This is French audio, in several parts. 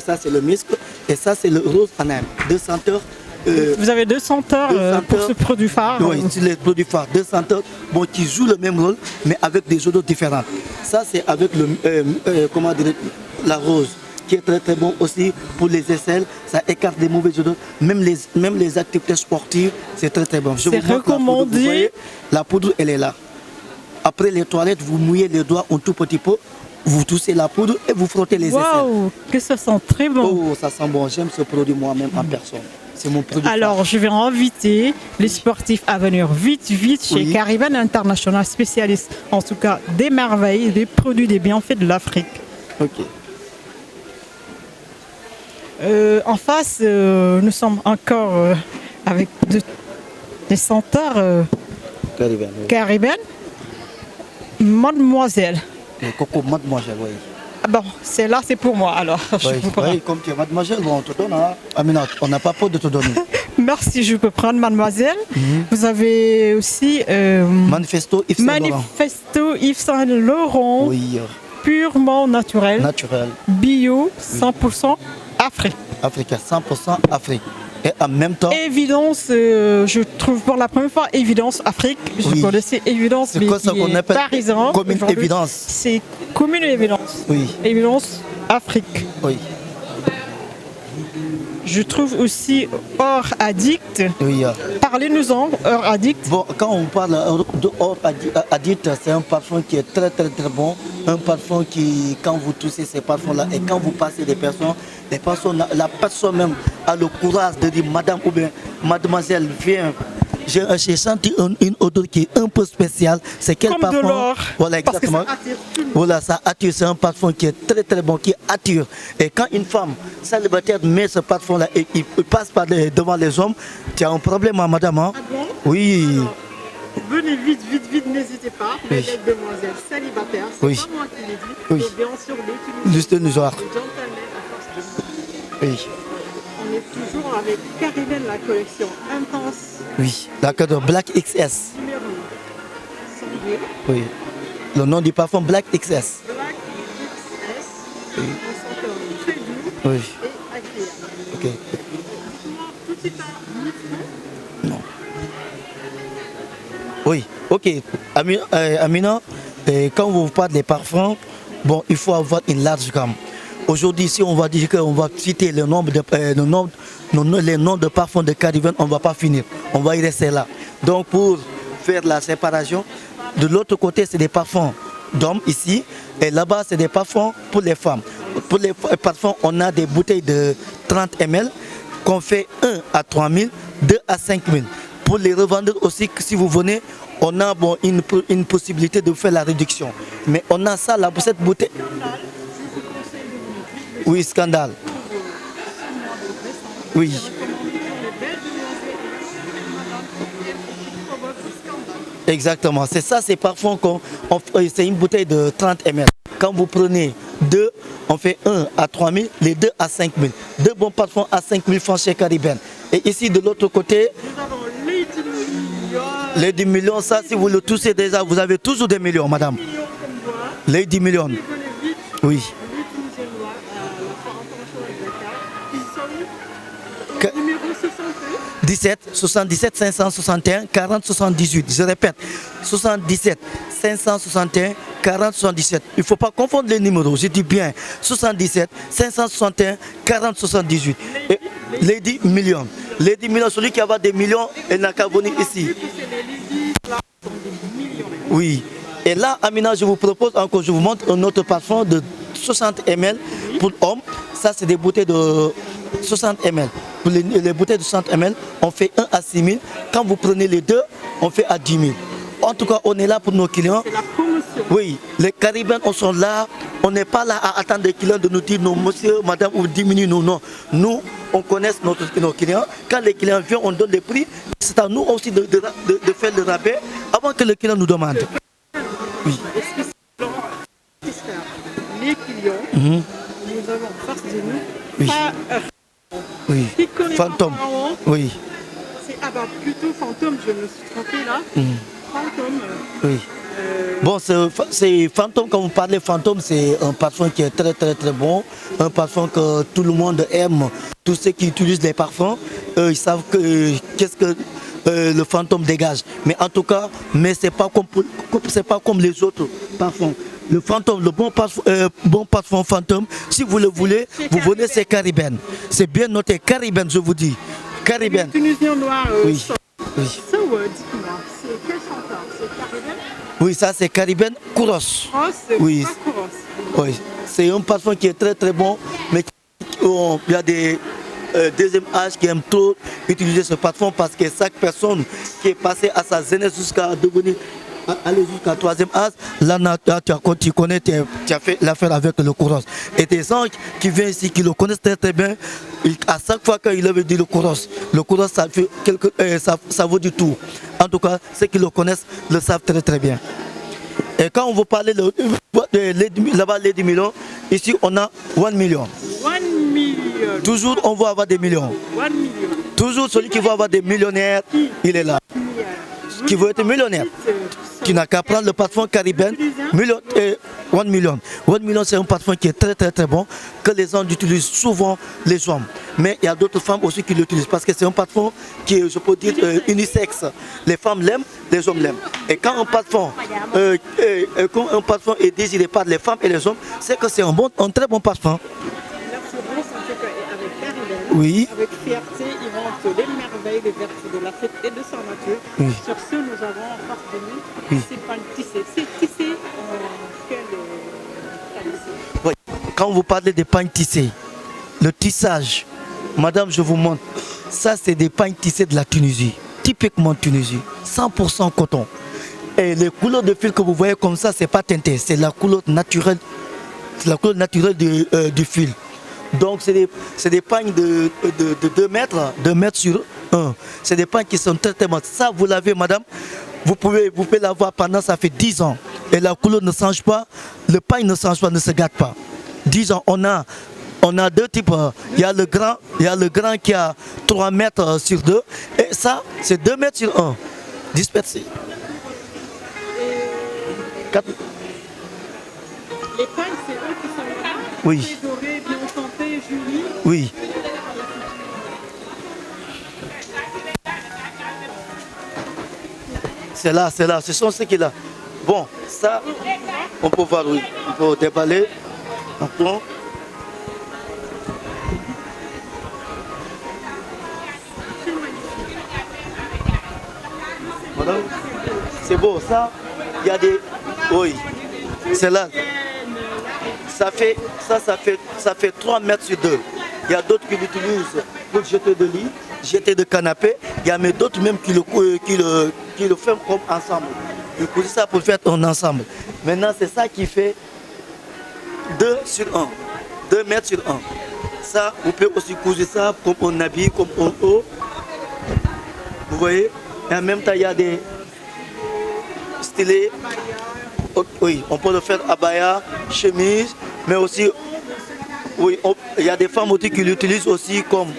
Ça c'est le musc et ça c'est le rose anime. Deux senteurs. Vous avez deux senteurs pour ce produit phare. Oui, c'est les produits phares. Deux senteurs qui jouent le même rôle mais avec des odeurs différentes. Ça c'est avec comment dire, la rose qui est très très bon aussi pour les aisselles. Ça écarte les mauvaises odeurs. Même les activités sportives, c'est très très bon. C'est recommandé. La poudre elle est là. Après les toilettes, vous mouillez les doigts un tout petit peu. Vous toussez la poudre et vous frottez les aisselles. Waouh, que ça sent très bon. Oh, ça sent bon. J'aime ce produit moi-même en personne. C'est mon produit. Alors, je vais inviter les sportifs à venir vite chez Cariben International, spécialiste en tout cas des merveilles, des produits, des bienfaits de l'Afrique. Ok. En face, nous sommes encore avec des senteurs Cariben. Mademoiselle. Coco, mademoiselle, oui. Bon, celle-là, c'est pour moi alors. Oui, comme tu es mademoiselle, bon, on te donne. Hein. Aminat, on n'a pas peur de te donner. Merci, je peux prendre mademoiselle. Vous avez aussi Manifesto Yves Saint Laurent. Manifesto Yves Saint Laurent. Oui. Purement naturel. Naturel. Bio, 100% Afrique. Africain, 100% Afrique. Et en même temps... Évidence, je trouve pour la première fois Évidence Afrique. Je connaissais Évidence, mais c'est quoi ça qu'on appelle parisien. Commune Évidence. C'est Commune Évidence. Oui. Évidence Afrique. Oui. Je trouve aussi Or Addict. Oui. Parlez-nous-en, Or Addict. Bon, quand on parle de Or Addict, c'est un parfum qui est très très très bon. Un parfum qui, quand vous toussez ces parfums-là et quand vous passez des personnes, la personne même a le courage de dire madame ou bien mademoiselle, viens. J'ai senti une odeur qui est un peu spéciale. C'est quel comme parfum? De l'or. Voilà, exactement. Voilà, ça attire. C'est un parfum qui est très très bon, qui attire. Et quand une femme célibataire met ce parfum-là et il passe devant les hommes, tu as un problème, hein, madame. Hein? Ah bon? Oui. Alors, venez vite, n'hésitez pas. Mais les demoiselles célibataires, c'est pas moi qui l'ai dit. Oui. Et bien sûr, l'utiliser. Juste le soir. Oui. On est toujours avec Cariben, la collection intense. Oui, d'accord, de Black XS. Numéro 102. Oui. Le nom du parfum Black XS. Black XS. Oui. Un senteur très doux Oui. et agréable. Ok. Tout de suite à micro. Non. Oui, ok. Amina, quand vous parlez des parfums, bon, il faut avoir une large gamme. Aujourd'hui, si on va dire qu'on va citer les noms de parfums de Cariben, on ne va pas finir. On va y rester là. Donc pour faire la séparation, de l'autre côté, c'est des parfums d'hommes ici. Et là-bas, c'est des parfums pour les femmes. Pour les parfums, on a des bouteilles de 30 ml qu'on fait 1 à 3 000, 2 à 5 000. Pour les revendeurs aussi, si vous venez, on a une possibilité de faire la réduction. Mais on a ça là pour cette bouteille. Oui, scandale. Oui. Exactement. C'est ça, c'est parfois c'est une bouteille de 30 ml. Quand vous prenez 2, on fait 1 à 3 000, les 2 à 5 000. Deux bons parfums à 5 000 francs chez Cariben. Et ici, de l'autre côté, les 10 millions, ça, si vous le toussez déjà, vous avez toujours des millions, madame. Les 10 millions. Oui. 77 561 40 78. Je répète, 77 561 40 77. Il ne faut pas confondre les numéros, je dis bien 77 561 40 78. Et les 10 millions. Les 10 millions, celui qui a des millions, il n'a qu'à venir ici. Oui. Et là, Amina, je vous propose encore, je vous montre un autre parfum de 60 ml pour hommes. Ça, c'est des bouteilles de 60 ml. Pour les bouteilles de 60 ml, on fait 1 à 6 000. Quand vous prenez les deux, on fait à 10 000. En tout cas, on est là pour nos clients. C'est la promotion. Oui, les Caribéens, on sont là. On n'est pas là à attendre des clients de nous dire non, monsieur, madame, ou diminuez nous. Non. Nous, on connaît nos clients. Quand les clients viennent, on donne des prix. C'est à nous aussi de faire le rabais avant que le client nous demande. Oui. Les clients, nous avons face de nous. Oui. Oui. Qui connaît Fantôme. pas Pharaon, Oui. c'est plutôt fantôme, je me suis trompée là. Fantôme. Oui. Bon, c'est fantôme, quand vous parlez fantôme, c'est un parfum qui est très très très bon, un parfum que tout le monde aime. Tous ceux qui utilisent les parfums, ils savent qu'est-ce que le fantôme dégage. Mais en tout cas, c'est pas comme les autres parfums. Le fantôme, le bon parfum fantôme, si vous le voulez, vous venez, c'est Caribène. C'est bien noté, Caribène, je vous dis. Caribène. Tunisien noir. Oui. Oui. Ça, dites-moi, c'est quel chanteur? C'est Caribène? Oui, ça c'est Caribène Kouros. Oui. Oui. C'est un parfum qui est très très bon, mais il y a des deuxième âge qui aiment trop utiliser ce parfum parce que chaque personne qui est passée à sa jeunesse jusqu'à devenir aller jusqu'à troisième âge, là tu connais, tu as fait l'affaire avec le Kouros. Et des gens qui viennent ici, qui le connaissent très très bien, à chaque fois qu'il avait dit le Kouros ça vaut du tout. En tout cas, ceux qui le connaissent le savent très très bien. Et quand on vous parle là-bas les 10 millions, ici on a 1 million. 1 million. Toujours on va avoir des millions. 1 million. Toujours celui qui va avoir des millionnaires, il est là. Qui veut être millionnaire, qui n'a qu'à prendre le parfum Caribène, 1 million. 1 million, c'est un parfum qui est très très très bon, que les gens utilisent souvent, les hommes. Mais il y a d'autres femmes aussi qui l'utilisent parce que c'est un parfum qui est, je peux dire, unisexe. Les femmes l'aiment, les hommes l'aiment. Et quand un parfum est désiré par les femmes et les hommes, c'est que c'est un très bon parfum. Oui. Avec fierté, ils montrent les merveilles, les vertus de l'Afrique et de sa nature. Oui. Sur ce, nous avons en face de nous ces pagnes tissées. C'est tissé en quelle tradition? Oui. Quand vous parlez des pagnes tissées, le tissage, madame, je vous montre, ça c'est des pagnes tissées de la Tunisie, typiquement Tunisie, 100% coton. Et les couleurs de fil que vous voyez comme ça, c'est pas teinté, c'est la couleur naturelle, du fil. Donc c'est des pagnes de 2 mètres sur 1. C'est des pagnes qui sont très très bonnes. Ça vous l'avez madame, vous pouvez l'avoir pendant, ça fait 10 ans. Et la couleur ne change pas, le pagne ne change pas, ne se gâte pas. 10 ans, on a 2 types. Il y a le grand qui a 3 mètres sur 2. Et ça, c'est 2 mètres sur 1. Dispersé. 4. Les pagnes, c'est eux qui sont là. Oui. Dorés, bien santé, Julie. Oui. C'est là, ce sont ceux qui là. Bon, ça, on peut voir, oui. On peut déballer. On prend. Voilà. C'est beau, ça. Il y a des. Oui. C'est là. Ça fait 3 mètres sur 2. Il y a d'autres qui l'utilisent pour jeter de lit, jeter de canapé. Il y a mais d'autres même qui le font comme ensemble. Ils cousent ça pour faire un ensemble. Maintenant, c'est ça qui fait 2 sur 1. 2 mètres sur 1. Ça, vous pouvez aussi couser ça comme on habille, comme on haut. Vous voyez? Et en même temps, il y a des stylés. Oui, on peut le faire abaya, chemise, mais aussi, oui, il y a des femmes aussi qui l'utilisent aussi comme,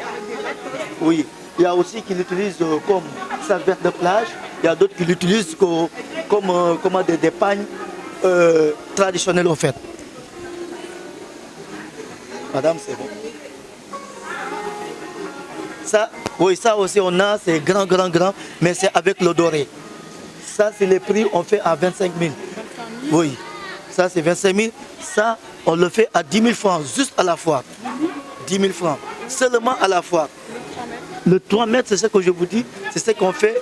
oui, il y a aussi qui l'utilisent comme serviette de plage, il y a d'autres qui l'utilisent comme des pagnes traditionnelles en fait. Madame, c'est bon. Ça, oui, ça aussi on a, c'est grand, mais c'est avec le doré. Ça, c'est les prix, on fait à 25 000. Oui, ça c'est 25 000. Ça, on le fait à 10 000 francs, juste à la foire. 10 000 francs, seulement à la foire. Le 3 mètres, c'est ce que je vous dis, c'est ce qu'on fait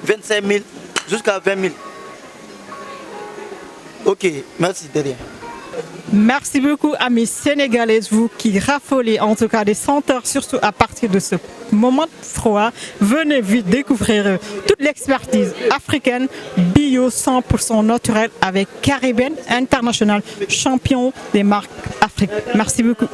25 000 jusqu'à 20 000. Ok, merci de rien. Merci beaucoup, amis sénégalaises, vous qui raffolez en tout cas des senteurs, surtout à partir de ce moment froid. Venez vite découvrir toute l'expertise africaine, bio 100% naturelle avec Caribène International, champion des marques Afrique. Merci beaucoup.